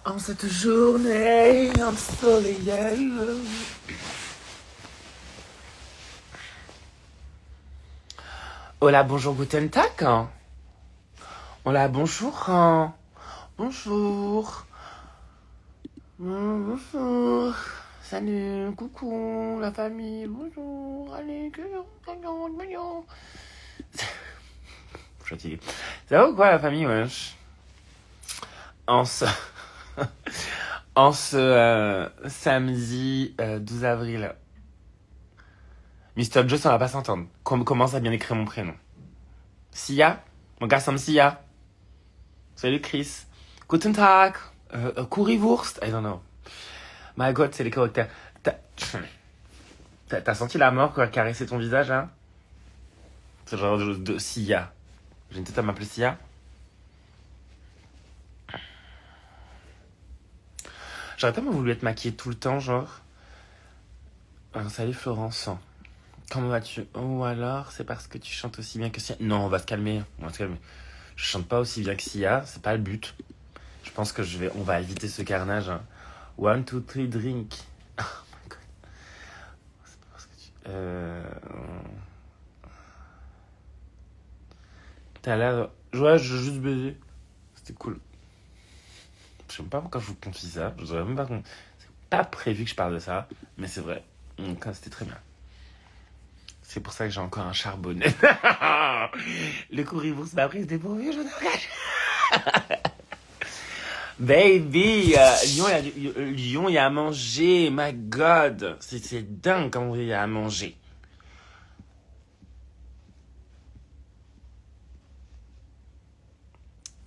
En cette journée ensoleillée. Hola, bonjour, guten Tag. Hola, bonjour. Bonjour. Bonjour. Salut, coucou, la famille. Bonjour. Allez, bonjour. Fatigué. Ça va ou quoi, la famille, wesh? En ce samedi 12 avril. Mr. Joe, on va pas s'entendre. Commence à bien écrire mon prénom. Sia, mon garçon Sia. Salut Chris. Guten Tag. Currywurst. I don't know. My God, c'est les caractères. T'as senti la mort quand elle caressait ton visage, là? C'est genre de Sia. J'ai une tête à m'appeler Sia. J'aurais tellement voulu être maquillée tout le temps, genre. Salut Florence. Comment vas-tu? Ou alors, c'est parce que tu chantes aussi bien que Sia? Non, on va se calmer. Je chante pas aussi bien que Sia, c'est pas le but. Je pense que on va éviter ce carnage. 1, 2, 3, drink. Oh my God. C'est pas parce que t'as l'air... Ouais, je veux juste baiser. C'était cool. Je sais même pas pourquoi je vous confie ça. Je dirais même pas qu'on... C'est pas prévu que je parle de ça, mais c'est vrai. Donc, c'était très bien. C'est pour ça que j'ai encore un charbonnet. Le currywurst m'a prise dépourvue, je ne regarde. Baby, Lyon, il y a à manger. My God, c'est dingue comment il y a à manger.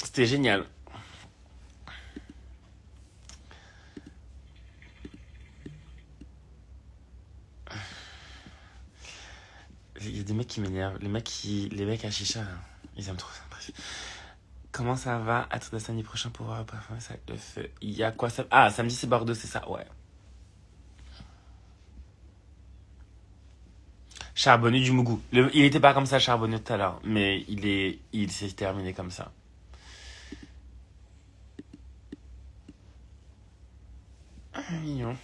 C'était génial. Il y a des mecs qui m'énervent. Les mecs à chicha, là, ils aiment trop ça. Comment ça va? À tout samedi prochain pour voir ça le feu. Il y a quoi ça? Ah, samedi c'est Bordeaux, c'est ça, ouais. Charbonné du Mougou. Il était pas comme ça, charbonné tout à l'heure, mais il s'est terminé comme ça. Ah, mignon.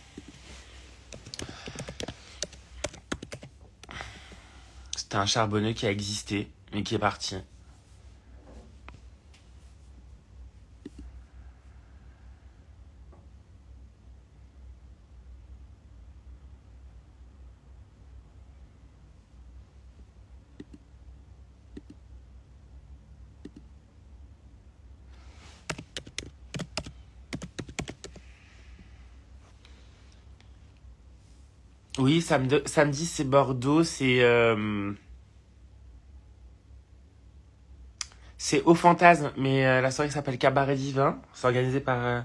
C'était un charbonneux qui a existé, mais qui est parti. Oui, samedi c'est Bordeaux, c'est au Fantasme, mais la soirée s'appelle Cabaret Divin. C'est organisé par,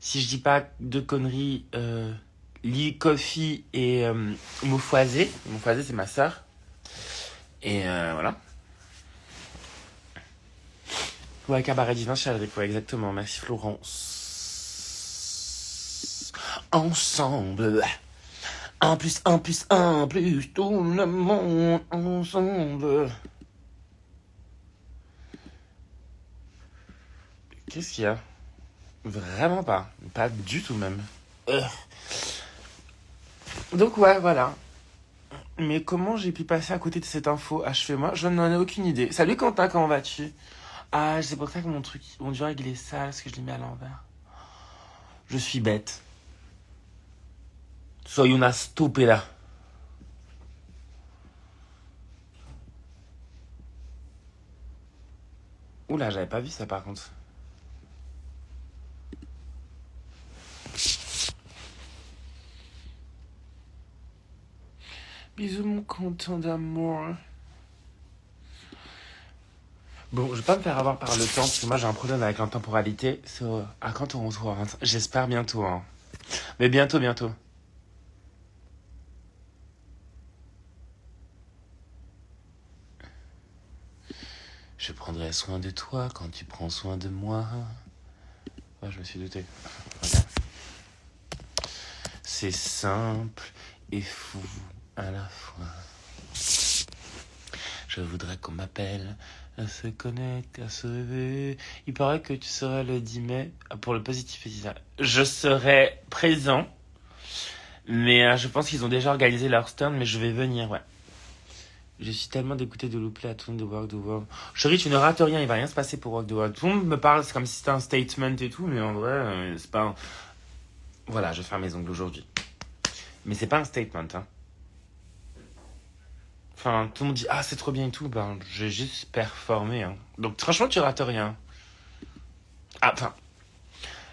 si je dis pas de conneries, Lee Coffee et Moufoisé. Moufoisé, c'est ma sœur. Et voilà. Ouais, Cabaret Divin, Chaldric, ouais, exactement. Merci Florence. Ensemble. 1 plus 1 plus 1 plus tout le monde ensemble. Qu'est-ce qu'il y a? Vraiment pas. Pas du tout même. Donc ouais, voilà. Mais comment j'ai pu passer à côté de cette info? Achevez-moi, je n'en ai aucune idée. Salut Quentin, comment vas-tu? Ah, c'est pour ça que mon dieu, il est sale, parce que je l'ai mis à l'envers. Je suis bête. Soy una stupida. Oula, j'avais pas vu ça par contre. Bisous mon content d'amour. Bon, je vais pas me faire avoir par le temps, parce que moi j'ai un problème avec l'intemporalité. À quand on se revoit? J'espère bientôt, hein. Mais bientôt, bientôt. Je prendrai soin de toi quand tu prends soin de moi. Ouais, je me suis douté. Regarde. C'est simple et fou à la fois. Je voudrais qu'on m'appelle, à se connecter, à se rêver. Il paraît que tu seras le 10 mai pour le Positif Festival. Je serai présent, mais je pense qu'ils ont déjà organisé leur stand, mais je vais venir, ouais. Je suis tellement dégoûté de louper la tune de Walk the World. Chérie, tu ne rates rien, il va rien se passer pour Walk the World. Tout le monde me parle, c'est comme si c'était un statement et tout, mais en vrai, c'est pas un... Voilà, je vais faire mes ongles aujourd'hui. Mais c'est pas un statement, hein. Enfin, tout le monde dit, ah, c'est trop bien et tout, ben, j'ai juste performé, hein. Donc, franchement, tu rates rien. Ah,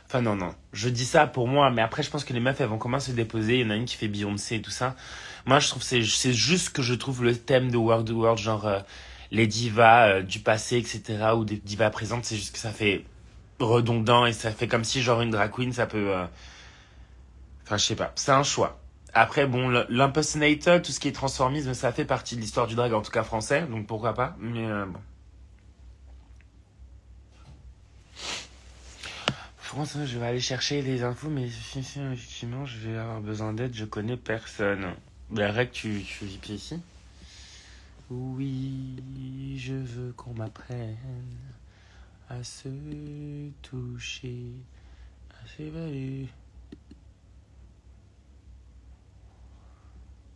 enfin, non. Je dis ça pour moi, mais après, je pense que les meufs, elles vont comment se déposer. Il y en a une qui fait Beyoncé et tout ça. Moi, je trouve c'est juste que je trouve le thème de World the World, genre les divas du passé, etc., ou des divas présentes, c'est juste que ça fait redondant et ça fait comme si, genre, une drag queen, ça peut. Enfin, je sais pas. C'est un choix. Après, bon, l'impersonator, tout ce qui est transformisme, ça fait partie de l'histoire du drag, en tout cas français, donc pourquoi pas. Mais bon. France, je vais aller chercher les infos, mais effectivement, je vais avoir besoin d'aide, je connais personne. La règle, tu vis pied ici. Oui, je veux qu'on m'apprenne à se toucher, à s'évaluer.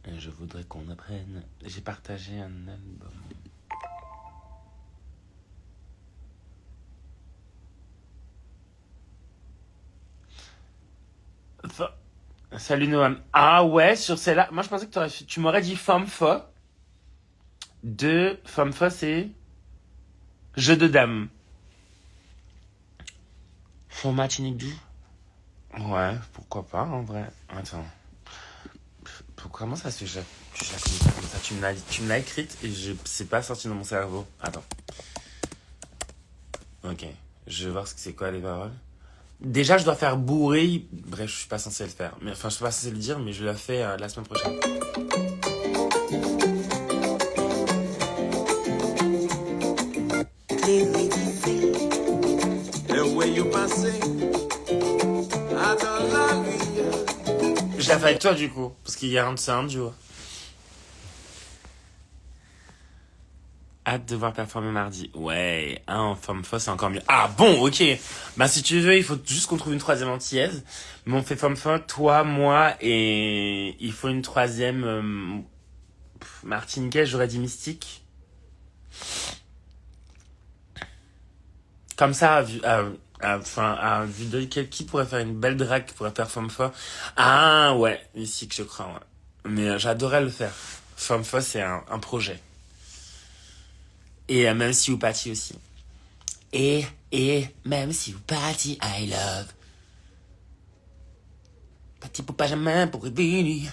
Et je voudrais qu'on apprenne. J'ai partagé un album. Enfin, salut Noam. Ah ouais, sur celle-là, moi je pensais que tu m'aurais dit femme fo. Femme fo, c'est jeu de dames. Format inédit. Ouais, pourquoi pas en vrai. Attends. Comment ça se fait je la connais pas comme ça. Tu me l'as écrite et c'est pas sorti dans mon cerveau. Attends. Ok. Je vais voir ce que c'est quoi les paroles. Déjà, je dois faire bourrer. Bref, je suis pas censé le faire. Mais enfin, je suis pas censé le dire, mais je le fais la semaine prochaine. Je la fais avec toi du coup, parce qu'il y a c'est un duo. Hâte de voir performer mardi. Ouais, en forme fausse, c'est encore mieux. Ah bon, ok. Bah si tu veux, il faut juste qu'on trouve une troisième antillaise. Mais on fait forme fausse, toi, moi, et il faut une troisième martiniquaise, j'aurais dit mystique. Comme ça, vue de qui pourrait faire une belle drague, qui pourrait faire forme fausse. Ah ouais, mystique, je crois, ouais. Mais j'adorerais le faire. Forme fausse, c'est un projet. Et même si vous parti aussi. Et même si vous parti, I love. Parti pour pas jamais pour revenir.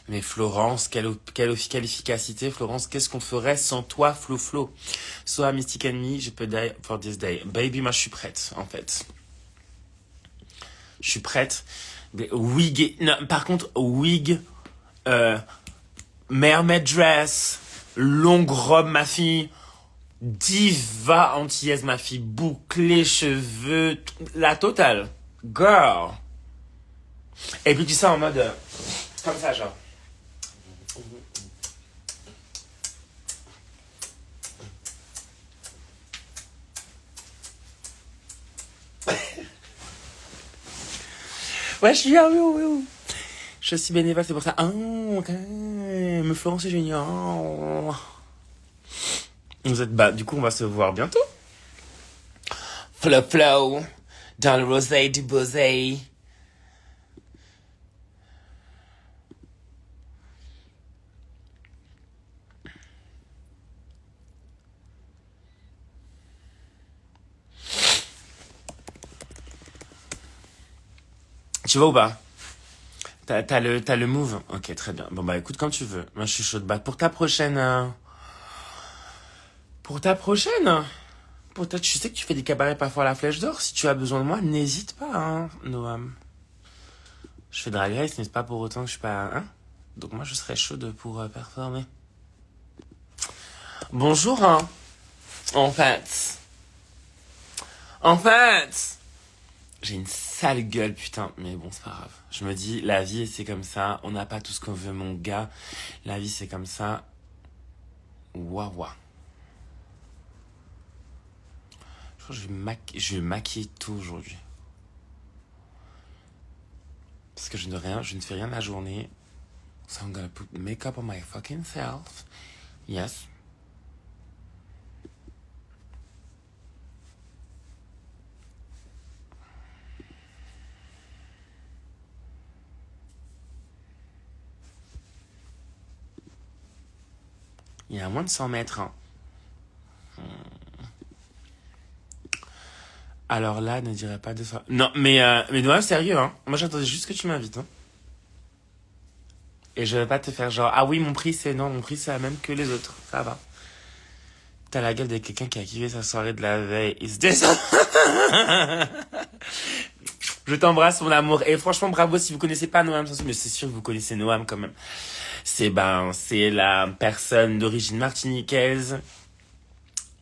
Mais Florence, quelle efficacité, Florence, qu'est-ce qu'on ferait sans toi, Flo? Soit Mystic Enemy, je peux die for this day. Baby, moi je suis prête, en fait. Je suis prête. Wig, non, par contre, wig, mermaid dress, longue robe, ma fille, diva antillaise, ma fille, bouclés, cheveux, la totale. Girl. Et puis tu sais, en mode, comme ça, genre. Ouais, je suis là, oui. Je suis bénévole, c'est pour ça. Ah, ok. Mais Florence, c'est génial. Vous êtes du coup, on va se voir bientôt. Flow, dans le rosé du bosé. Tu vas ou pas? T'as le move? Ok, très bien. Bon, bah, écoute, quand tu veux. Moi, je suis chaude. Bah, pour ta prochaine, je sais que tu fais des cabarets parfois à la Flèche d'Or. Si tu as besoin de moi, n'hésite pas, hein, Noam. Je fais Drag Race, n'est-ce pas pour autant que je suis pas, hein? Donc moi, je serais chaude pour performer. Bonjour, hein. En fait. En fait. J'ai une sale gueule, putain. Mais bon, c'est pas grave. Je me dis, la vie, c'est comme ça. On n'a pas tout ce qu'on veut, mon gars. La vie, c'est comme ça. Waouh, waouh. Je crois que je vais maquiller tout aujourd'hui. Parce que je ne fais rien la journée. So I'm gonna put makeup on my fucking self. Yes. Il y a moins de 100 mètres, hein. Alors là, ne dirais pas deux fois. Non, mais non, sérieux, hein. Moi, j'attendais juste que tu m'invites, hein. Et je vais pas te faire genre, ah oui, mon prix, c'est non, mon prix, c'est la même que les autres. Ça va. T'as la gueule de quelqu'un qui a kiffé sa soirée de la veille. Il se descend. Je t'embrasse, mon amour. Et franchement, bravo si vous connaissez pas Noam Sanson, mais c'est sûr que vous connaissez Noam quand même. C'est la personne d'origine martiniquaise.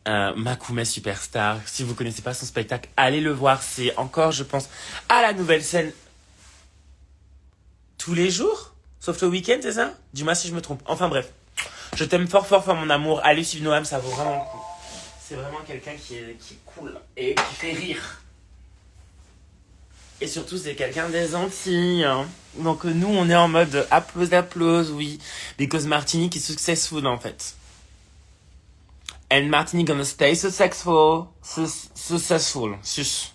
Makoumé Superstar. Si vous connaissez pas son spectacle, allez le voir. C'est encore, je pense, à la nouvelle scène tous les jours, sauf le week-end, c'est ça? Dis-moi si je me trompe. Enfin bref, je t'aime fort, fort, fort, mon amour. Allez suivre Noam, ça vaut vraiment le coup. C'est vraiment quelqu'un qui est cool et qui fait rire. Et surtout, c'est quelqu'un des Antilles, hein. Donc nous, on est en mode applause, oui. Because Martinique is successful, en fait. And Martinique gonna stay successful. Successful. Sus.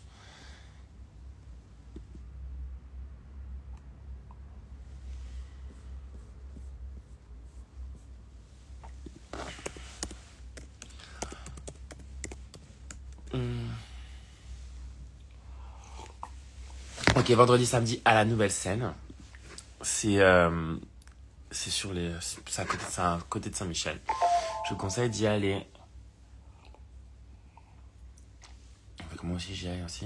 Ok, vendredi, samedi, à la nouvelle scène. C'est sur les... C'est à côté de Saint-Michel. Je vous conseille d'y aller. Moi aussi, j'y aille aussi.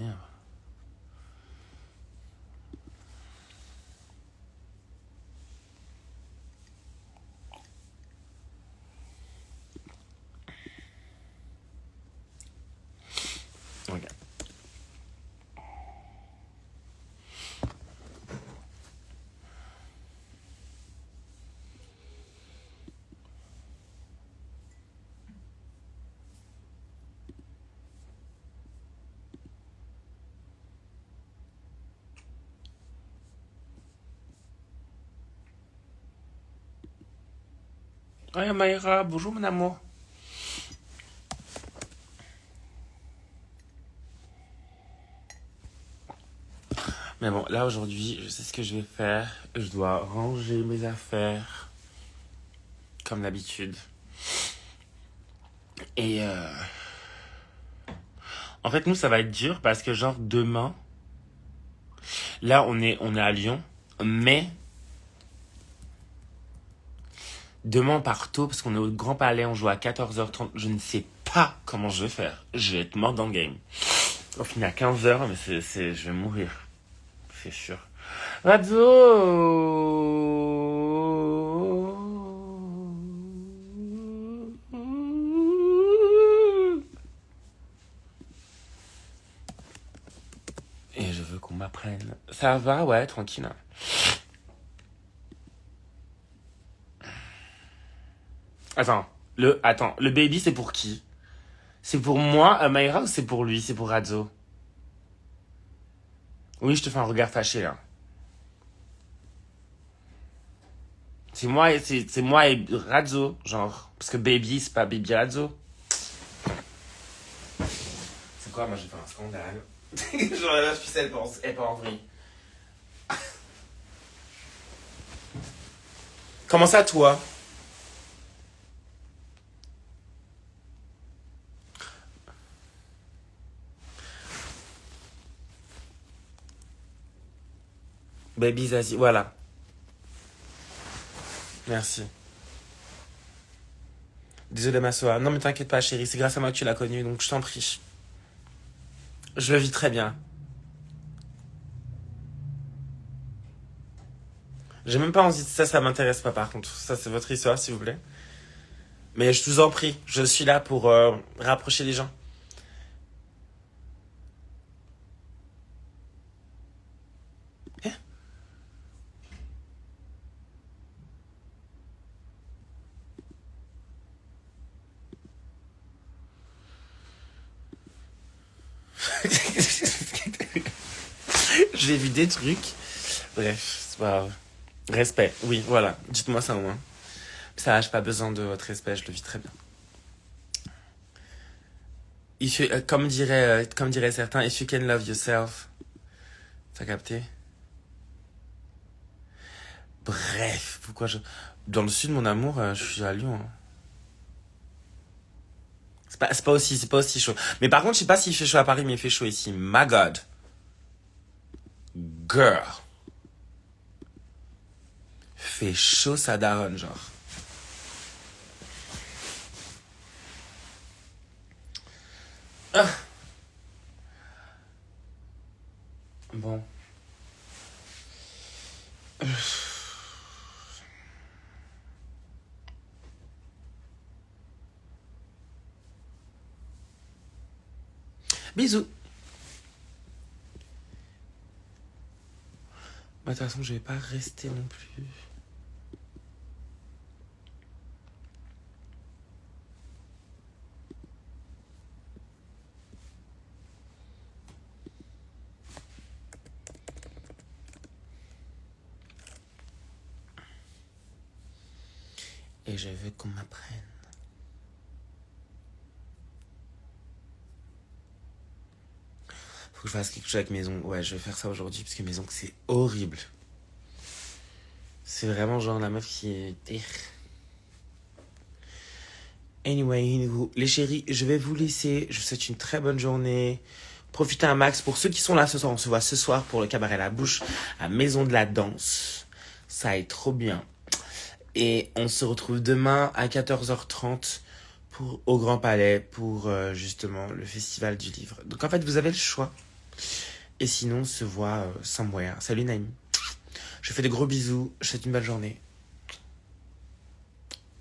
Regarde. Ouais, Maïra, bonjour mon amour. Mais bon, là aujourd'hui, je sais ce que je vais faire. Je dois ranger mes affaires, comme d'habitude. Et en fait, nous, ça va être dur parce que genre demain, là, on est à Lyon, mais demain, on part tôt parce qu'on est au Grand Palais, on joue à 14h30. Je ne sais pas comment je vais faire. Je vais être mort dans le game. On finit à 15h, mais je vais mourir. C'est sûr. Radio. Et je veux qu'on m'apprenne. Ça va, ouais, tranquille. Attends, le baby, c'est pour qui? C'est pour moi, Maïra, ou c'est pour lui? C'est pour Radzo? Oui, je te fais un regard fâché, là. C'est moi et Radzo, genre. Parce que baby, c'est pas baby Radzo. C'est quoi, moi, j'ai fait un scandale. Genre, la puce, elle part en vrille. Comment ça, toi? Baby Zazie, voilà. Merci. Désolé, ma soeur. Non, mais t'inquiète pas, chérie. C'est grâce à moi que tu l'as connue, donc je t'en prie. Je le vis très bien. J'ai même pas envie de ça m'intéresse pas, par contre. Ça, c'est votre histoire, s'il vous plaît. Mais je vous en prie, je suis là pour rapprocher les gens. Eh. J'ai vu des trucs. Bref, c'est pas grave. Respect, oui, voilà. Dites-moi ça au moins. Ça, j'ai pas besoin de votre respect, je le vis très bien. Comme dirait certains, if you can love yourself. T'as capté? Bref, pourquoi je... Dans le sud, mon amour, je suis à Lyon. Hein. C'est pas aussi chaud. Mais par contre, je sais pas s'il fait chaud à Paris, mais il fait chaud ici. My God. Girl. Fait chaud, ça daronne, genre. Ah. Bon. Bisous. Bah, de toute façon, je vais pas rester non plus. Et je veux qu'on m'apprenne. Faut que je fasse quelque chose avec Maison. Ouais, je vais faire ça aujourd'hui parce que Maison, c'est horrible. C'est vraiment genre la meuf qui est... Anyway, les chéris, je vais vous laisser. Je vous souhaite une très bonne journée. Profitez un max. Pour ceux qui sont là ce soir, on se voit ce soir pour le cabaret La Bouche à Maison de la Danse. Ça est trop bien. Et on se retrouve demain à 14h30 au Grand Palais pour justement le festival du livre. Donc en fait, vous avez le choix. Et sinon, on se voit somewhere. Salut Naïm. Je fais de gros bisous. Je te souhaite une belle journée.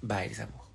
Bye les amours.